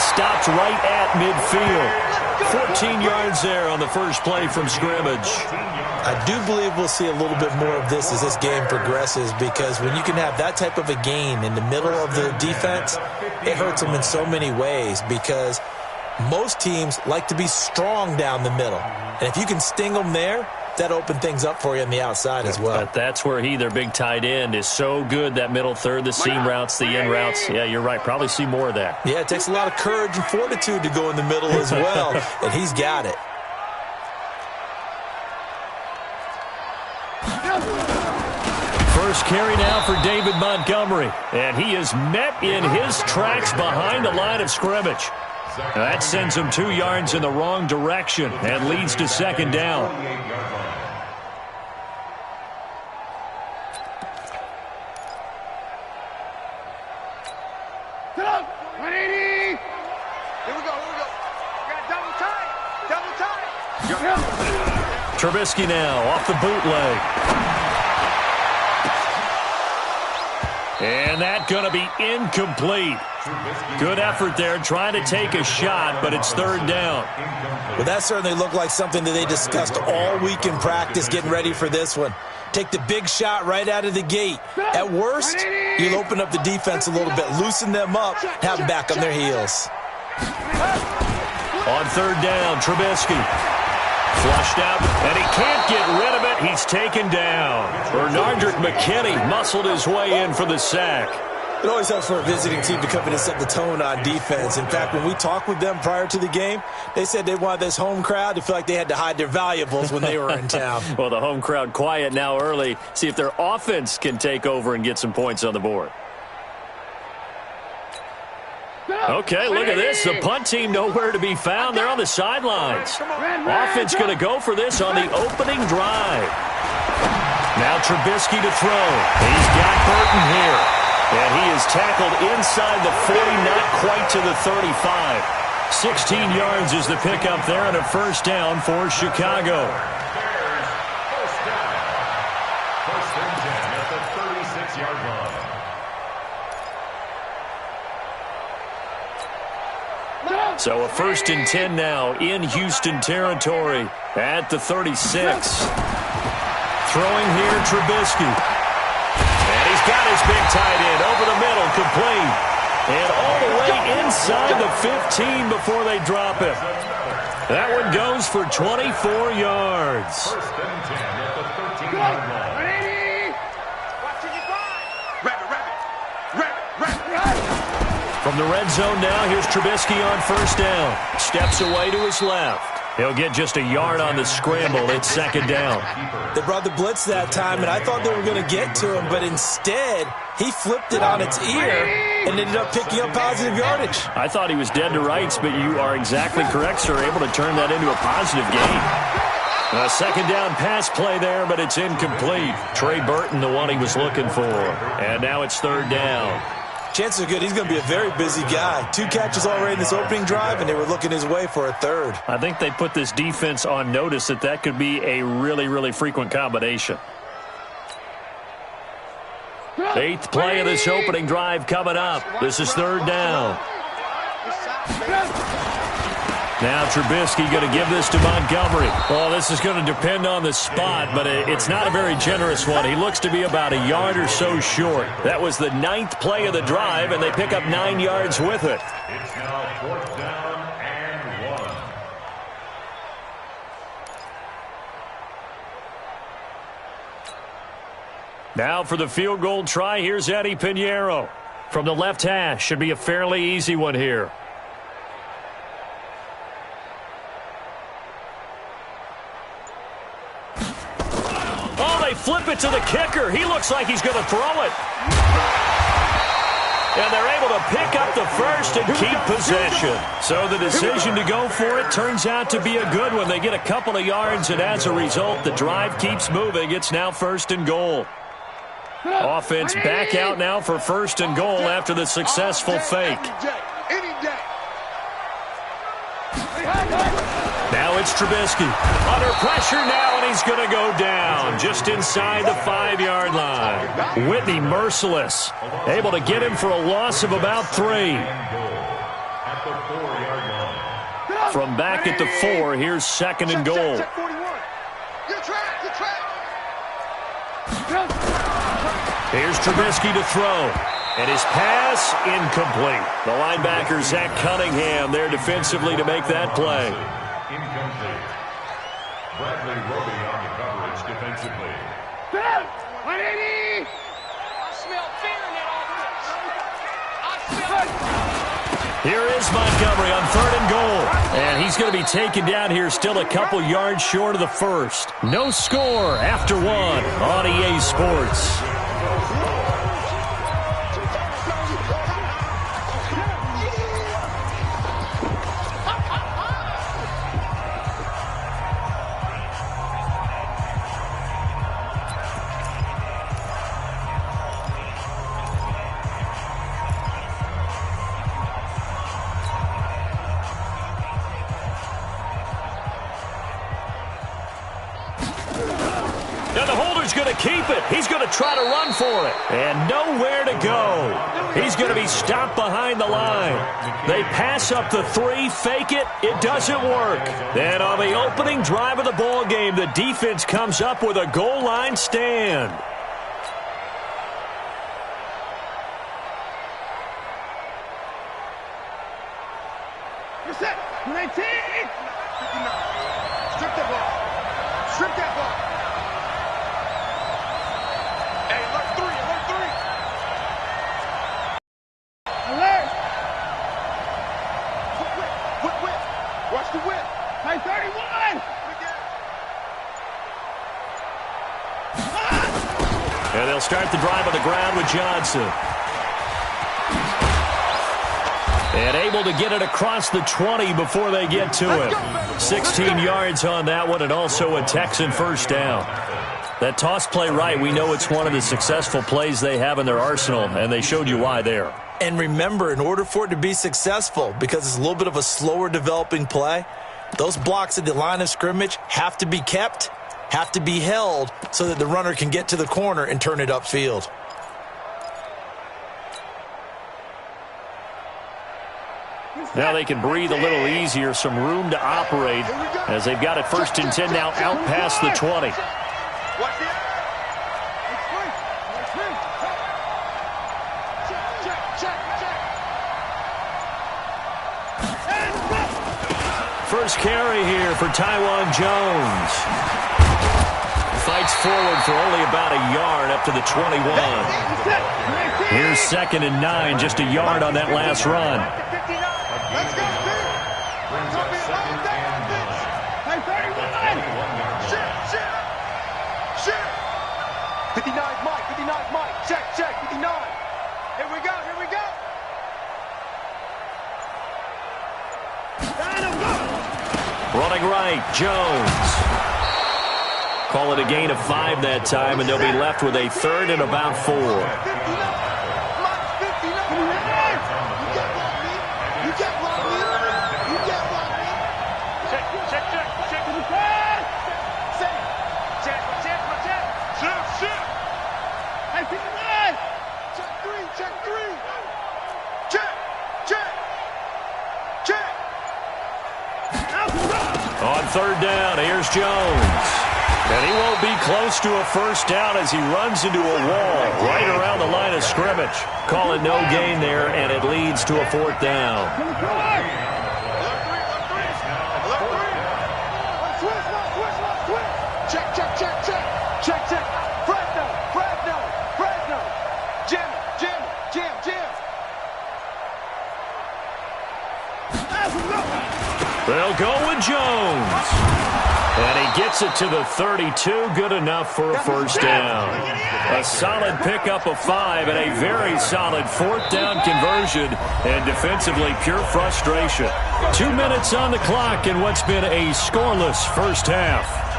stopped right at midfield. 14 yards there on the first play from scrimmage. I do believe we'll see a little bit more of this as this game progresses, because when you can have that type of a gain in the middle of the defense, it hurts them in so many ways, because most teams like to be strong down the middle. And if you can sting them there, that opened things up for you on the outside as well. But that's where their big tight end, is so good, that middle third, the seam routes, the in routes. Yeah, you're right. Probably see more of that. Yeah, it takes a lot of courage and fortitude to go in the middle as well, and he's got it. First carry now for David Montgomery, and he is met in his tracks behind the line of scrimmage. That sends him 2 yards in the wrong direction and leads to second down. Get up! 180! Here we go. We got double tight. Trubisky now off the bootleg. And that's going to be incomplete. Good effort there, trying to take a shot, but it's third down. Well, that certainly looked like something that they discussed all week in practice, getting ready for this one. Take the big shot right out of the gate. At worst, you'll open up the defense a little bit, loosen them up, have them back on their heels. On third down, Trubisky. Flushed out, and he can't get rid of it. He's taken down. Bernardrick McKinney muscled his way in for the sack. It always helps for a visiting team to come in and set the tone on defense. In fact, when we talked with them prior to the game, they said they wanted this home crowd to feel like they had to hide their valuables when they were in town. Well, the home crowd quiet now early. See if their offense can take over and get some points on the board. Okay, look at this. The punt team nowhere to be found. They're on the sidelines. Offense going to go for this on the opening drive. Now Trubisky to throw. He's got Burton here. And he is tackled inside the 40, not quite to the 35. 16 yards is the pickup there, and a first down for Chicago. First and 10 at the 36-yard line. So a first and 10 now in Houston territory at the 36. Throwing here, Trubisky. And he's got his big tight end over the middle, complete. And all the way inside the 15 before they drop him. That one goes for 24 yards. First and 10 at the 13-yard line. From the red zone now, here's Trubisky on first down. Steps away to his left. He'll get just a yard on the scramble. It's second down. They brought the blitz that time, and I thought they were going to get to him, but instead, he flipped it on its ear and ended up picking up positive yardage. I thought he was dead to rights, but you are exactly correct, sir. Able to turn that into a positive gain. A second down pass play there, but it's incomplete. Trey Burton, the one he was looking for. And now it's third down. Chances are good. He's going to be a very busy guy. 2 catches already in this opening drive, and they were looking his way for a third. I think they put this defense on notice that could be a really, really frequent combination. 8th play of this opening drive coming up. This is third down. Now Trubisky going to give this to Montgomery. Well, this is going to depend on the spot, but it's not a very generous one. He looks to be about a yard or so short. That was the 9th play of the drive, and they pick up 9 yards with it. It's now 4th down and 1. Now for the field goal try, here's Eddie Pinheiro. From the left hash, should be a fairly easy one here. Flip it to the kicker. He looks like he's going to throw it. And they're able to pick up the first and keep possession. So the decision to go for it turns out to be a good one. They get a couple of yards, and as a result, the drive keeps moving. It's now first and goal. Offense back out now for first and goal after the successful fake. Now it's Trubisky. Under pressure now, and he's going to go down just inside the 5-yard line. Whitney merciless. Able to get him for a loss of about 3. At at the 4-yard line. From back at the 4, here's second and goal. Check 41. Good track, good track. Here's Trubisky to throw. And his pass incomplete. The linebacker, Zach Cunningham, there defensively to make that play. Incomplete. Bradley Roby on the coverage defensively. 180. I smell fear in that offense. I smell Here is Montgomery on third and goal. And he's going to be taken down here, still a couple yards short of the first. No score after one on EA Sports. Keep it. He's going to try to run for it. And nowhere to go. He's going to be stopped behind the line. They pass up the 3, fake it. It doesn't work. Then on the opening drive of the ball game, the defense comes up with a goal line stand. You're set. 19. 59. Strip that ball. Strip that ball. And they'll start the drive on the ground with Johnson. And able to get it across the 20 before they get to him. 16 yards on that one, and also a Texan first down. That toss play right, we know it's one of the successful plays they have in their arsenal, and they showed you why there. And remember, in order for it to be successful, because it's a little bit of a slower developing play, those blocks at the line of scrimmage have to be kept, have to be held so that the runner can get to the corner and turn it upfield. Now they can breathe a little easier, some room to operate as they've got it first and 10 now out past the 20. First carry here for Taiwan Jones. Fights forward for only about a yard up to the 21. Here's second and 9, just a yard on that last run. Let's go, Brings up second and 9. 31. Shit. 59's Mike. 59's Mike. Check. 59. Here we go. Running right, Jones. Call it a gain of 5 that time, and they'll be left with a third and about 4. On third down, here's Jones. And he won't be close to a first down as he runs into a wall right around the line of scrimmage. Call it no gain there, and it leads to a fourth down. Check. Fresno. Jim. They'll go with Jones. And he gets it to the 32, good enough for a first down. A solid pickup of 5 and a very solid fourth down conversion. And defensively, pure frustration. 2 minutes on the clock in what's been a scoreless first half.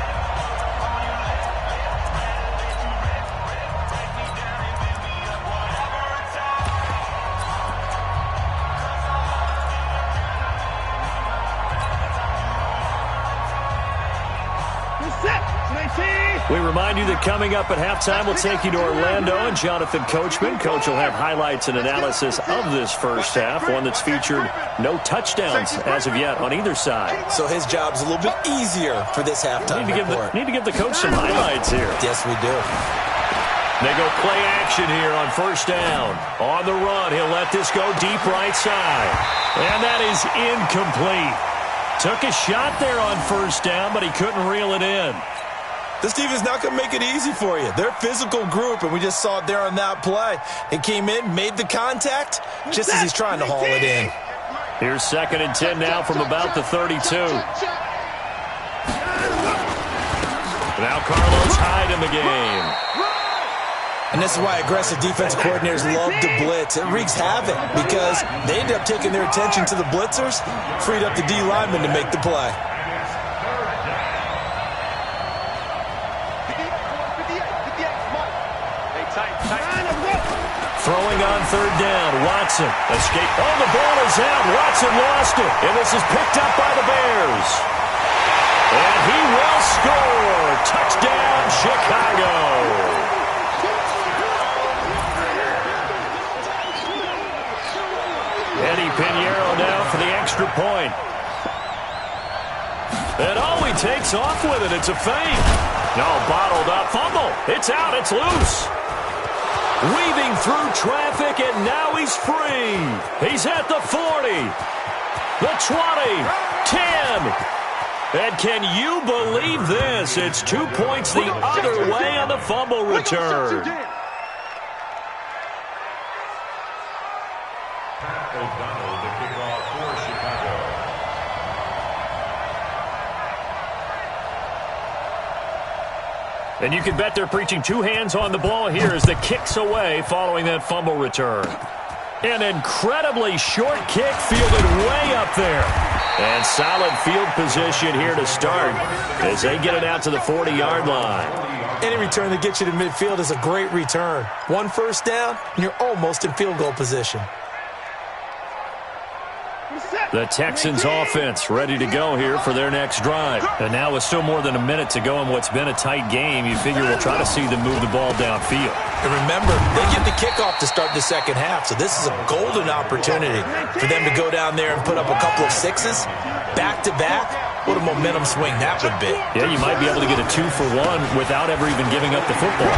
We remind you that coming up at halftime, we'll take you to Orlando and Jonathan Coachman. Coach will have highlights and analysis of this first half, one that's featured no touchdowns as of yet on either side. So his job's a little bit easier for this halftime report. Need to give the coach some highlights here. Yes, we do. They go play action here on first down. On the run, he'll let this go deep right side. And that is incomplete. Took a shot there on first down, but he couldn't reel it in. This team is not going to make it easy for you. They're a physical group, and we just saw it there on that play. It came in, made the contact, just as he's trying to haul it in. Here's 2nd and 10 now from about the 32. Now Carlos Hyde in the game. And this is why aggressive defensive coordinators love to blitz. It wreaks havoc because they end up taking their attention to the blitzers, freed up the D lineman to make the play. Throwing on 3rd down, Watson. Escape. Oh, the ball is out. Watson lost it. And this is picked up by the Bears. And he will score. Touchdown, Chicago. Eddie Pinheiro now for the extra point. And he takes off with it. It's a fake. No, bottled up. Fumble. It's out. It's loose. Weaving through traffic, and now he's free. He's at the 40, the 20, 10. And can you believe this? It's 2 points the other way on the fumble return. O'Donnell to kick off for Chicago. And you can bet they're preaching two hands on the ball here as the kick's away following that fumble return. An incredibly short kick fielded way up there. And solid field position here to start as they get it out to the 40-yard line. Any return that gets you to midfield is a great return. 1 first down, and you're almost in field goal position. The Texans offense ready to go here for their next drive. And now with still more than a minute to go in what's been a tight game, you figure we'll try to see them move the ball downfield. And remember, they get the kickoff to start the second half, so this is a golden opportunity for them to go down there and put up a couple of sixes back-to-back. What a momentum swing that would be. Yeah, you might be able to get a 2-for-1 without ever even giving up the football.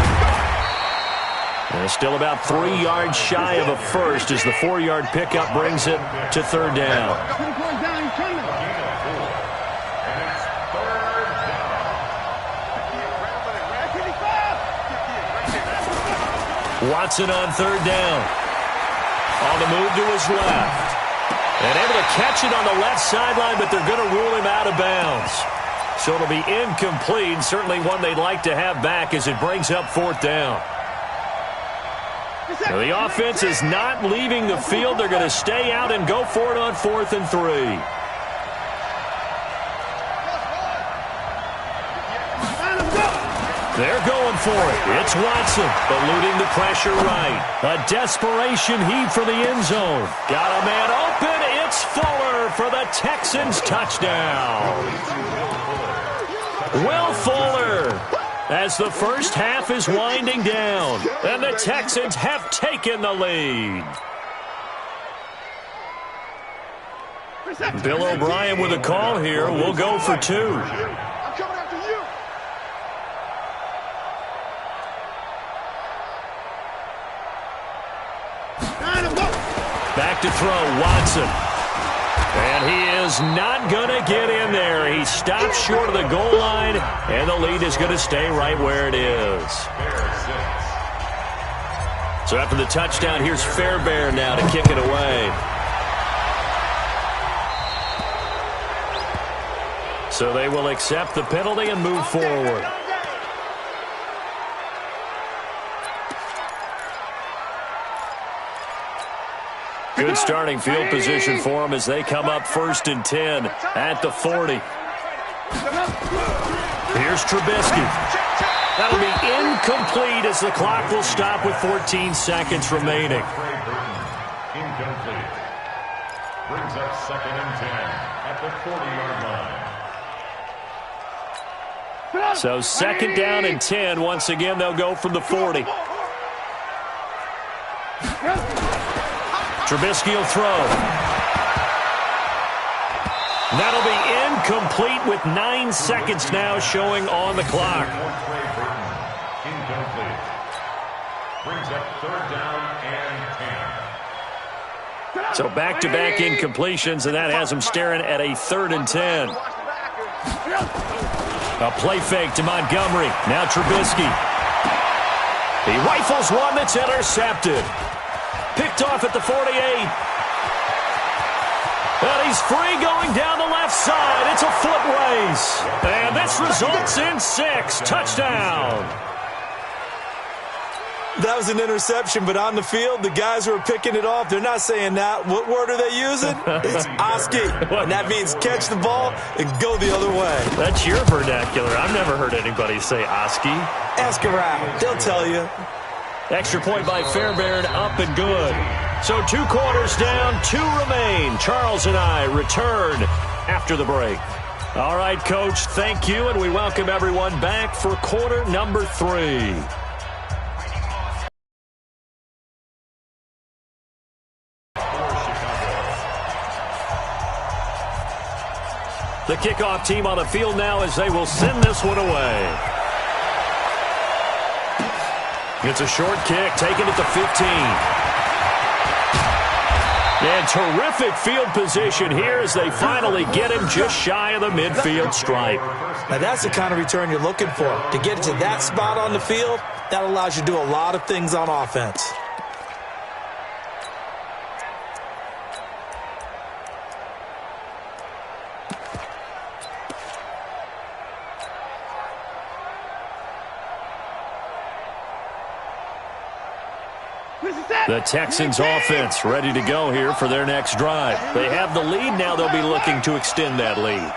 And still about 3 yards shy of a first as the 4-yard pickup brings it to 3rd down. Watson on 3rd down. On the move to his left. And able to catch it on the left sideline, but they're going to rule him out of bounds. So it'll be incomplete, certainly one they'd like to have back as it brings up 4th down. Now the offense is not leaving the field. They're going to stay out and go for it on 4th and 3. They're going for it. It's Watson, eluding the pressure right. A desperation heave for the end zone. Got a man open. It's Fuller for the Texans touchdown. Will Fuller, as the first half is winding down, and the Texans have taken the lead. Bill O'Brien with a call here. We'll go for 2. I'm coming after you. Back to throw, Watson. And he is not going to get in there. He stops short of the goal line, and the lead is going to stay right where it is. So after the touchdown, here's Fairbairn now to kick it away. So they will accept the penalty and move forward. Good starting field position for them as they come up 1st and 10 at the 40. Here's Trubisky. That'll be incomplete as the clock will stop with 14 seconds remaining. Incomplete. Brings up 2nd and 10 at the 40-yard line. So second down and 10. Once again, they'll go from the 40. Trubisky will throw. That'll be incomplete with 9 seconds now showing on the clock. Incomplete. Brings up third down and 10. So back-to-back incompletions, and that has them staring at a 3rd and 10. A play fake to Montgomery. Now Trubisky. He rifles one that's intercepted. Picked off at the 48. And he's free going down the left side. It's a foot race. And this results in 6. Touchdown. That was an interception, but on the field, the guys who are picking it off, they're not saying that. What word are they using? It's Oski. And that means catch the ball and go the other way. That's your vernacular. I've never heard anybody say Oski. Ask around. They'll tell you. Extra point by Fairbairn, up and good. So 2 quarters down, 2 remain. Charles and I return after the break. All right, Coach, thank you, and we welcome everyone back for quarter number 3. The kickoff team on the field now as they will send this one away. It's a short kick, taken at the 15. And terrific field position here as they finally get him just shy of the midfield stripe. Now that's the kind of return you're looking for. To get to that spot on the field, that allows you to do a lot of things on offense. The Texans offense ready to go here for their next drive. They have the lead. Now they'll be looking to extend that lead.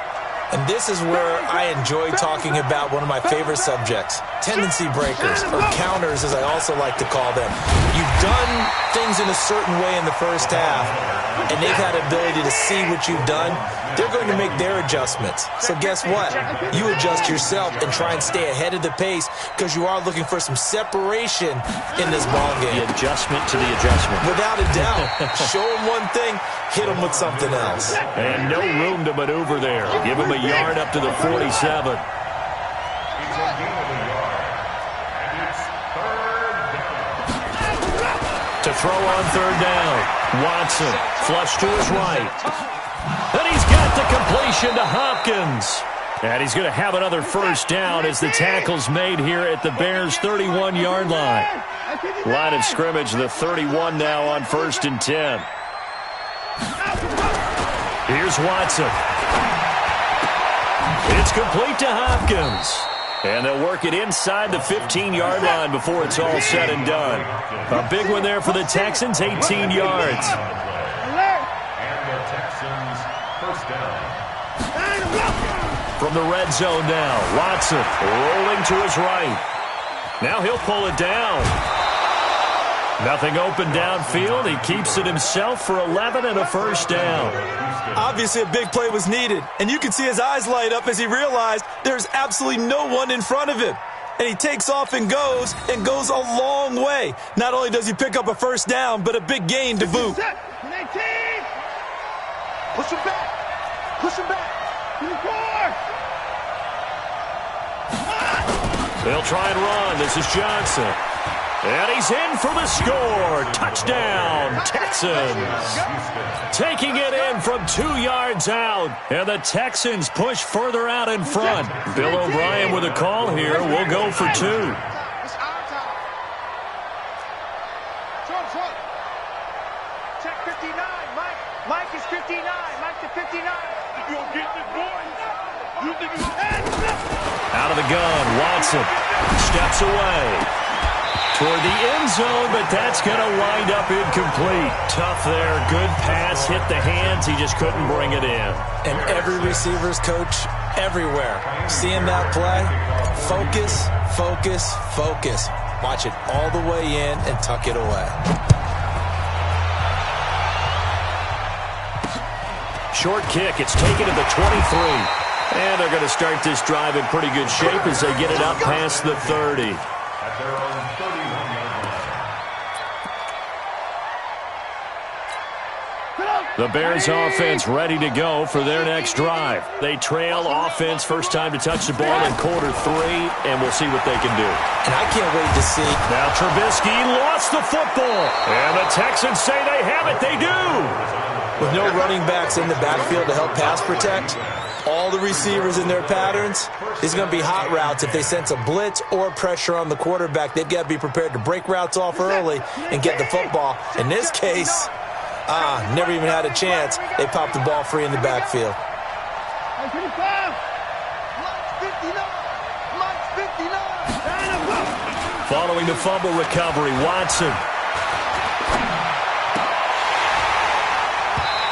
And this is where I enjoy talking about one of my favorite subjects, tendency breakers, or counters as I also like to call them. You've done things in a certain way in the first half, and they've had the ability to see what you've done. They're going to make their adjustments. So guess what? You adjust yourself and try and stay ahead of the pace because you are looking for some separation in this ballgame. The adjustment to the adjustment. Without a doubt. Show them one thing, hit them with something else. And no room to maneuver there. Give them a yard up to the 47. It's a gain of a yard. And it's third down. To throw on third down. Watson, flush to his right. And he's got the completion to Hopkins. And he's going to have another first down as the tackle's made here at the Bears' 31-yard line. Line of scrimmage, the 31 now on 1st and 10. Here's Watson. It's complete to Hopkins. And they'll work it inside the 15-yard line before it's all said and done. A big one there for the Texans, 18 yards. And the Texans first down. From the red zone now, Watson rolling to his right. Now he'll pull it down. Nothing open downfield. He keeps it himself for 11 and a first down. Obviously, a big play was needed, and you can see his eyes light up as he realized there's absolutely no one in front of him. And he takes off and goes a long way. Not only does he pick up a first down, but a big gain to boot. Push him back. Push him back. They'll try and run. This is Johnson. And he's in for the score. Touchdown, Texans. Taking it in from 2 yards out. And the Texans push further out in front. Bill O'Brien with a call here. We'll go for 2. It's our time. Trump. Check 59. Mike is 59. Mike to 59. You gonna get this boy? You think you Out of the gun, Watson steps away toward the end zone, but that's going to wind up incomplete. Tough there. Good pass. Hit the hands. He just couldn't bring it in. And every receiver's coach everywhere. Seeing that play, focus. Watch it all the way in and tuck it away. Short kick. It's taken to the 23. And they're going to start this drive in pretty good shape as they get it up past the 30. At their own 31-yard line. The Bears offense ready to go for their next drive. They trail offense first time to touch the ball in quarter 3, and we'll see what they can do. And I can't wait to see. Now Trubisky lost the football. And the Texans say they have it. They do. With no running backs in the backfield to help pass protect, all the receivers in their patterns, it's going to be hot routes. If they sense a blitz or pressure on the quarterback, they've got to be prepared to break routes off early and get the football. In this case, never even had a chance. They popped the ball free in the backfield. Following the fumble recovery, Watson.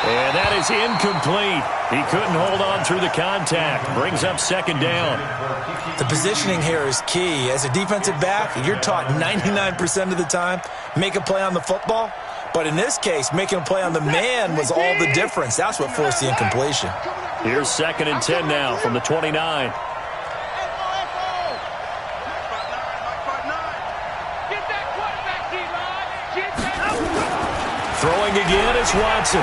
And that is incomplete. He couldn't hold on through the contact. Brings up second down. The positioning here is key. As a defensive back, you're taught 99% of the time, make a play on the football. But in this case, making a play on the man was all the difference. That's what forced the incompletion. Here's 2nd and 10 now from the 29. Throwing again is Watson.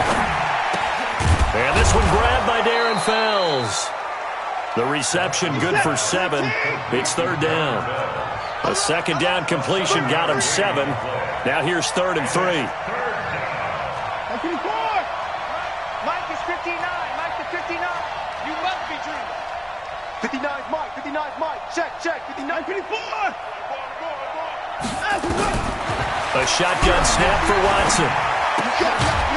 And this one grabbed by Darren Fells. The reception good for 7. It's 3rd down. A 2nd down completion got him 7. Now here's 3rd and 3. Mike is 59. Mike is 59. You must be dreaming. 59 is Mike. 59 is Mike. Check. 59. 54. A shotgun snap for Watson.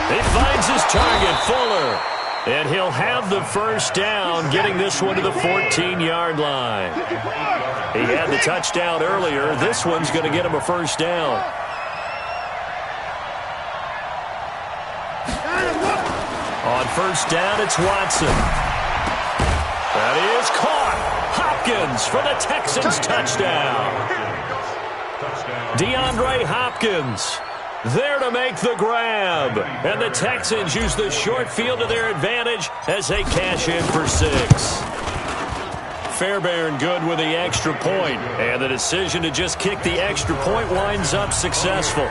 He finds his target, Fuller. And he'll have the first down, getting this one to the 14-yard line. He had the touchdown earlier. This one's going to get him a first down. On first down, it's Watson. That is caught. Hopkins for the Texans touchdown. DeAndre Hopkins there to make the grab. And the Texans use the short field to their advantage as they cash in for 6. Fairbairn good with the extra point. And the decision to just kick the extra point winds up successful.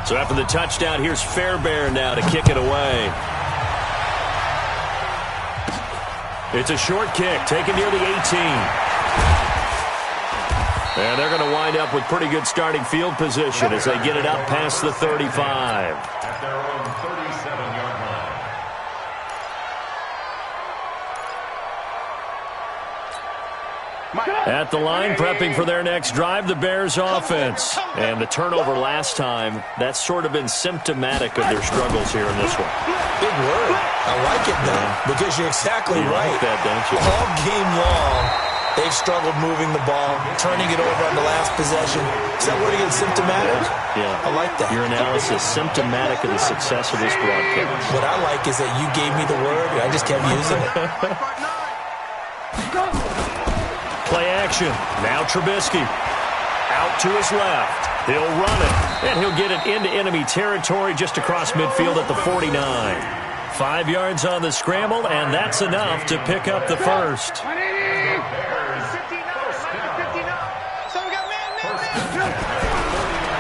So after the touchdown, here's Fairbairn now to kick it away. It's a short kick, taken near the 18. And they're going to wind up with pretty good starting field position as they get it up past the 35. At their own 37-yard line. At the line, prepping for their next drive, the Bears offense. And the turnover last time, that's sort of been symptomatic of their struggles here in this one. Big word. I like it, though, because you're exactly right. Like that, don't you? All game long, they've struggled moving the ball, turning it over on the last possession. Is that word again, symptomatic? Yeah. I like that. Your analysis, symptomatic of the success of this broadcast. What I like is that you gave me the word, and I just kept using it. Play action. Now Trubisky. Out to his left. He'll run it. And he'll get it into enemy territory just across midfield at the 49. 5 yards on the scramble, and that's enough to pick up the first.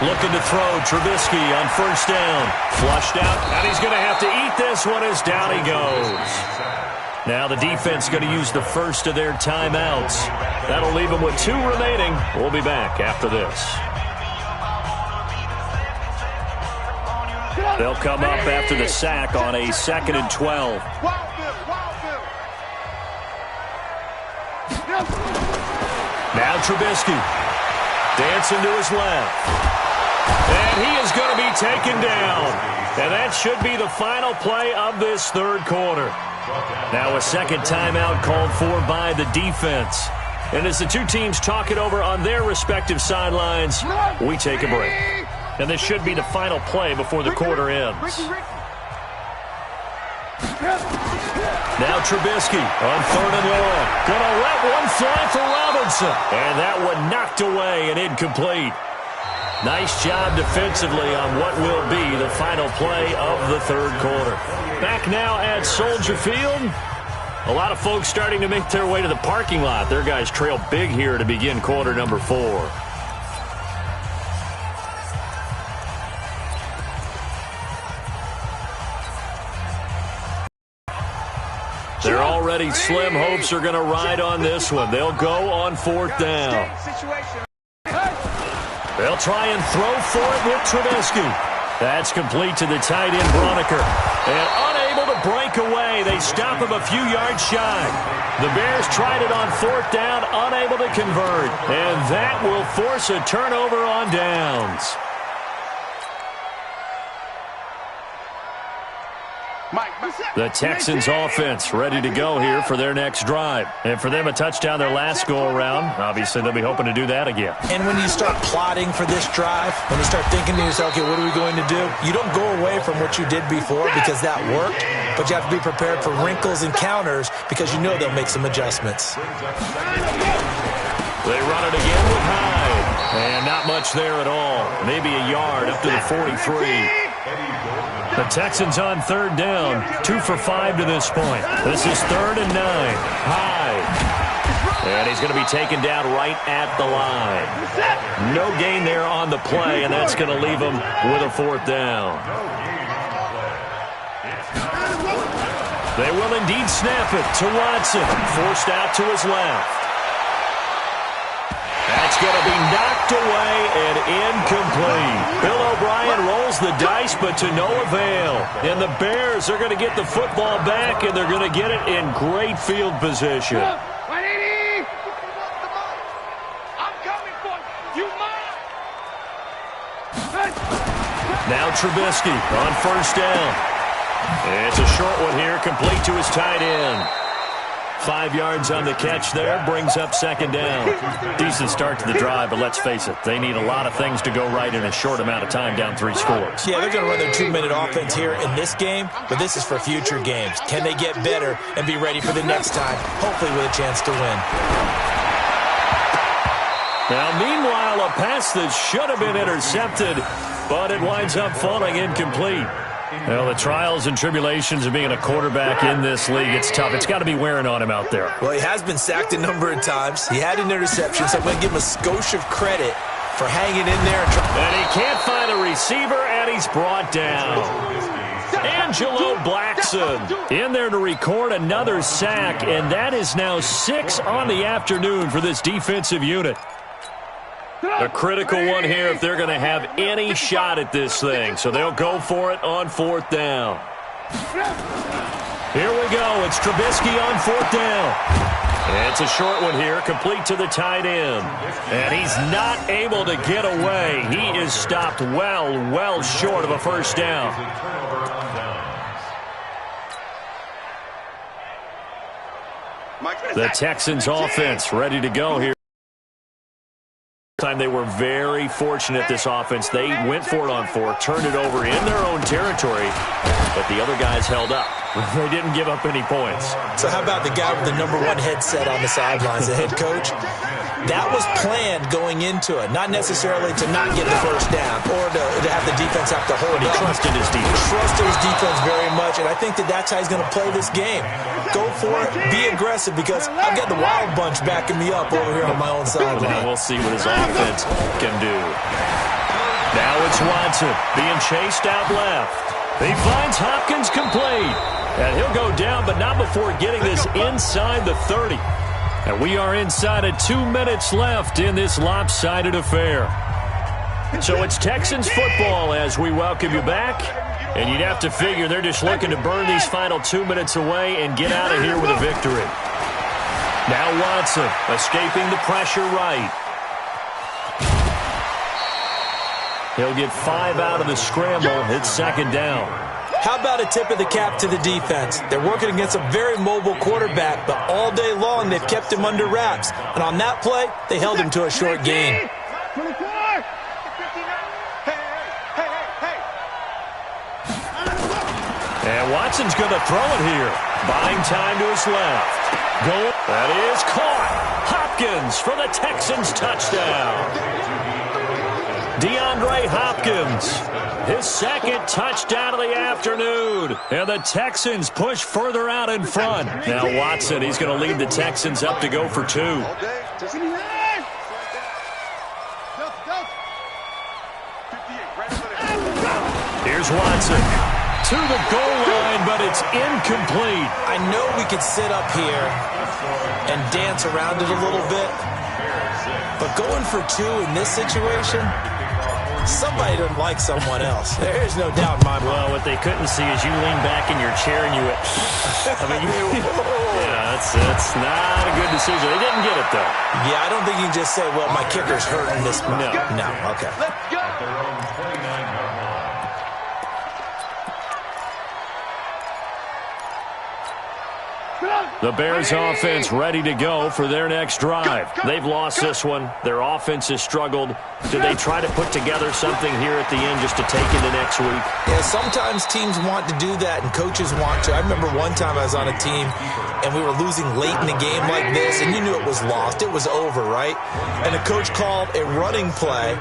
Looking to throw, Trubisky on first down. Flushed out, and he's going to have to eat this one as down he goes. Now the defense going to use the first of their timeouts. That'll leave them with 2 remaining. We'll be back after this. They'll come up after the sack on a 2nd and 12. Now Trubisky dancing to his left. And he is going to be taken down. And that should be the final play of this third quarter. Now a second timeout called for by the defense. And as the two teams talk it over on their respective sidelines, we take a break. And this should be the final play before the quarter ends. Now Trubisky on 3rd and long. Gonna let one fly for Robinson. And that one knocked away and incomplete. Nice job defensively on what will be the final play of the third quarter. Back now at Soldier Field. A lot of folks starting to make their way to the parking lot. Their guys trail big here to begin quarter number 4. They're already slim. Hopes are going to ride on this one. They'll go on 4th down. They'll try and throw for it with Trubisky. That's complete to the tight end, Broniker. And unable to break away. They stop him a few yards shy. The Bears tried it on 4th down, unable to convert. And that will force a turnover on downs. The Texans offense ready to go here for their next drive. And for them, a touchdown their last go-around. Obviously, they'll be hoping to do that again. And when you start plotting for this drive, when you start thinking to yourself, okay, what are we going to do? You don't go away from what you did before because that worked, but you have to be prepared for wrinkles and counters because you know they'll make some adjustments. They run it again with Hyde. And not much there at all. Maybe a yard up to the 43. The Texans on 3rd down, 2 for 5 to this point. This is 3rd and 9. Hyde. And he's going to be taken down right at the line. No gain there on the play, and that's going to leave him with a 4th down. They will indeed snap it to Watson. Forced out to his left. That's going to be knocked away and incomplete. Bill O'Brien rolls the dice, but to no avail. And the Bears are going to get the football back, and they're going to get it in great field position. 180! I'm coming for you. Now Trubisky on 1st down. It's a short one here, complete to his tight end. 5 yards on the catch there, brings up 2nd down. Decent start to the drive, but let's face it, they need a lot of things to go right in a short amount of time, down 3 scores. Yeah, they're going to run their 2-minute offense here in this game, but this is for future games. Can they get better and be ready for the next time, hopefully with a chance to win? Now, meanwhile, a pass that should have been intercepted, but it winds up falling incomplete. Well, the trials and tribulations of being a quarterback in this league, it's tough. It's got to be wearing on him out there. Well, he has been sacked a number of times. He had an interception, so I'm going to give him a skosh of credit for hanging in there. And he can't find a receiver, and he's brought down. Angelo Blackson in there to record another sack, and that is now 6 on the afternoon for this defensive unit. A critical one here if they're going to have any shot at this thing. So they'll go for it on 4th down. Here we go. It's Trubisky on 4th down. It's a short one here, complete to the tight end. And he's not able to get away. He is stopped well short of a 1st down. The Texans offense ready to go here. Time they were very fortunate, this offense. They went for it on 4, turned it over in their own territory, but the other guys held up. They didn't give up any points. So how about the guy with the #1 headset on the sidelines, the head coach? That was planned going into it, not necessarily to not get the 1st down or to have the defense have to hold it. He trusted his defense. Trusted his defense very much, and I think that's how he's going to play this game. Go for it, be aggressive, because I've got the Wild Bunch backing me up over here on my own sideline. Well, we'll see what his offense can do. Now it's Watson being chased out left. He finds Hopkins complete. And he'll go down, but not before getting this inside the 30. And we are inside of 2 minutes left in this lopsided affair. So it's Texans football as we welcome you back. And you'd have to figure they're just looking to burn these final 2 minutes away and get out of here with a victory. Now Watson escaping the pressure right. He'll get 5 out of the scramble. It's 2nd down. How about a tip of the cap to the defense? They're working against a very mobile quarterback, but all day long they've kept him under wraps. And on that play, they held him to a short gain. And Watson's going to throw it here. Buying time to his left. That is caught. Hopkins for the Texans touchdown. DeAndre Hopkins, his second touchdown of the afternoon. And the Texans push further out in front. Now Watson, he's going to lead the Texans up to go for 2. Here's Watson to the goal line, but it's incomplete. I know we could sit up here and dance around it a little bit, but going for 2 in this situation, somebody doesn't like someone else. There's no doubt in my mind. Well, what they couldn't see is you lean back in your chair and you went, yeah, that's not a good decision. They didn't get it, though. Yeah, I don't think you can just say, well, my kicker's hurting this spot. No, okay. Let's go. The Bears offense ready to go for their next drive. They've lost this one. Their offense has struggled. Do they try to put together something here at the end just to take into next week? Yeah, sometimes teams want to do that and coaches want to. I remember one time I was on a team and we were losing late in the game like this, and you knew it was lost. It was over, right? And the coach called a running play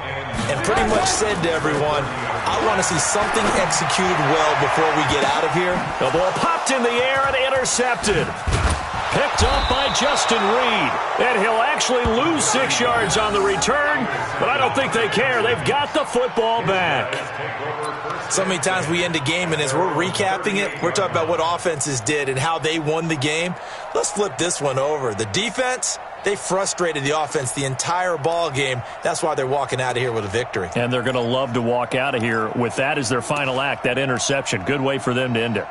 and pretty much said to everyone, I want to see something executed well before we get out of here. The ball popped in the air and intercepted. Picked up by Justin Reed. And he'll actually lose 6 yards on the return, but I don't think they care. They've got the football back. So many times we end a game, and as we're recapping it, we're talking about what offenses did and how they won the game. Let's flip this one over. The defense, they frustrated the offense the entire ball game. That's why they're walking out of here with a victory. And they're going to love to walk out of here with that as their final act, that interception. Good way for them to end it.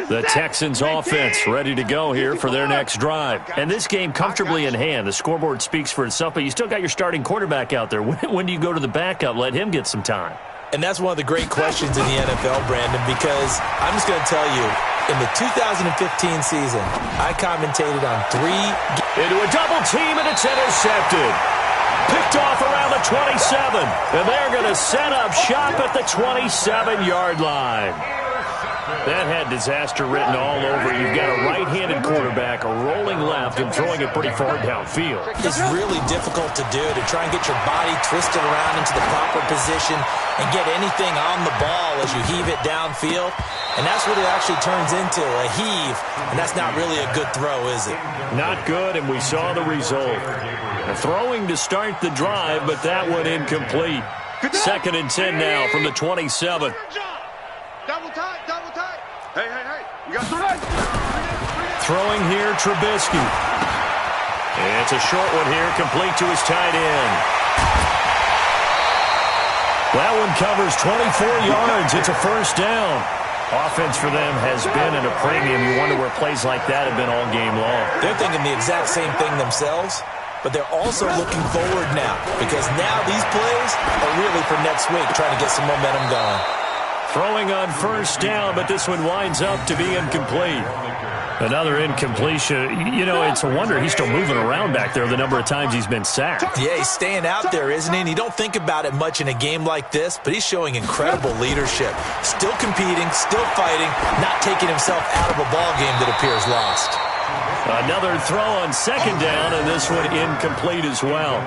The Texans offense ready to go here for their next drive. And this game comfortably in hand. The scoreboard speaks for itself, but you still got your starting quarterback out there. When do you go to the backup? Let him get some time. And that's one of the great questions in the NFL, Brandon, because I'm just going to tell you, in the 2015 season, I commentated on 3 into a double team, and it's intercepted. Picked off around the 27, and they're going to set up shop at the 27-yard line. That had disaster written all over. You've got a right-handed quarterback, a rolling left, and throwing it pretty far downfield. It's really difficult to do, to try and get your body twisted around into the proper position and get anything on the ball as you heave it downfield. And that's what it actually turns into, a heave. And that's not really a good throw, is it? Not good, and we saw the result. Throwing to start the drive, but that one incomplete. 2nd and 10 now from the 27. Double tight, double tight. Hey, you got the right. Throwing here, Trubisky. It's a short one here, complete to his tight end. That one covers 24 yards. It's a first down. Offense for them has been at a premium. You wonder where plays like that have been all game long. They're thinking the exact same thing themselves, but they're also looking forward now, because now these plays are really for next week, trying to get some momentum going. Throwing on first down, but this one winds up to be incomplete. Another incompletion. You know, it's a wonder he's still moving around back there the number of times he's been sacked. Yeah, he's staying out there, isn't he? And you don't think about it much in a game like this, but he's showing incredible leadership. Still competing, still fighting, not taking himself out of a ball game that appears lost. Another throw on 2nd down, and this one incomplete as well.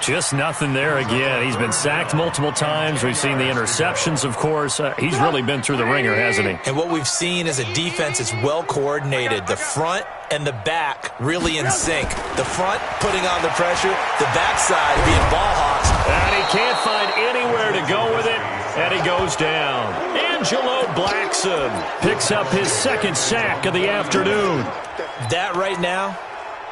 Just nothing there again. He's been sacked multiple times. We've seen the interceptions, of course. He's really been through the ringer, hasn't he? And what we've seen is a defense that's well coordinated. The front and the back really in sync. The front putting on the pressure, the backside being ball hawks. And he can't find anywhere to go with it, and he goes down. Angelo Blackson picks up his 2nd sack of the afternoon. That right now,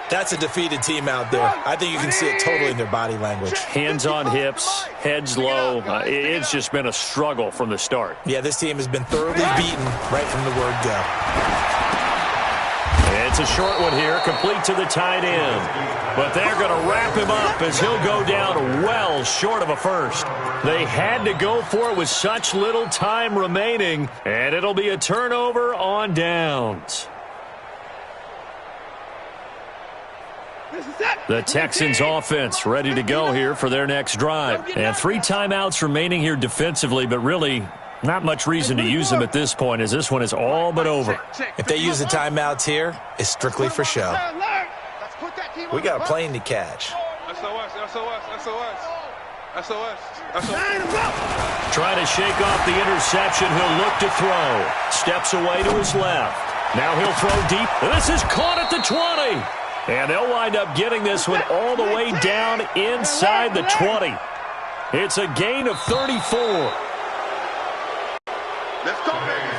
that's a defeated team out there. I think you can see it totally in their body language. Hands on hips, heads low. It's just been a struggle from the start. Yeah, this team has been thoroughly beaten right from the word go. It's a short one here, complete to the tight end. But they're going to wrap him up as he'll go down well short of a first. They had to go for it with such little time remaining, and it'll be a turnover on downs. The Texans offense ready to go here for their next drive. And 3 timeouts remaining here defensively, but really not much reason to use them at this point, as this one is all but over. If they use the timeouts here, it's strictly for show. Let's put that We got a plane to catch. SOS, SOS, SOS. SOS. Trying to shake off the interception. He'll look to throw. Steps away to his left. Now he'll throw deep. This is caught at the 20. And they'll wind up getting this one all the way down inside the 20. It's a gain of 34. Let's go, baby.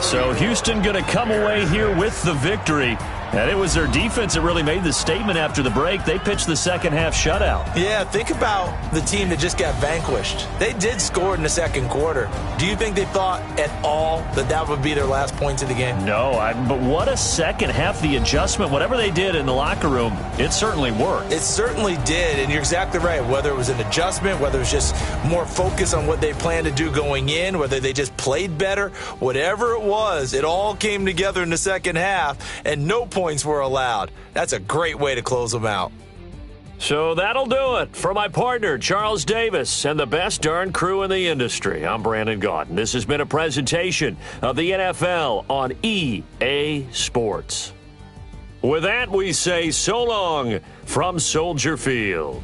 So Houston going to come away here with the victory. And it was their defense that really made the statement after the break. They pitched the second half shutout. Yeah, think about the team that just got vanquished. They did score in the second quarter. Do you think they thought at all that that would be their last points of the game? No, but what a second half. The adjustment, whatever they did in the locker room, it certainly worked. It certainly did, and you're exactly right. Whether it was an adjustment, whether it was just more focus on what they planned to do going in, whether they just played better, whatever it was, it all came together in the second half, and no points were allowed. That's a great way to close them out. So that'll do it. For my partner, Charles Davis, and the best darn crew in the industry, I'm Brandon Gaudin. This has been a presentation of the NFL on EA Sports. With that, we say so long from Soldier Field.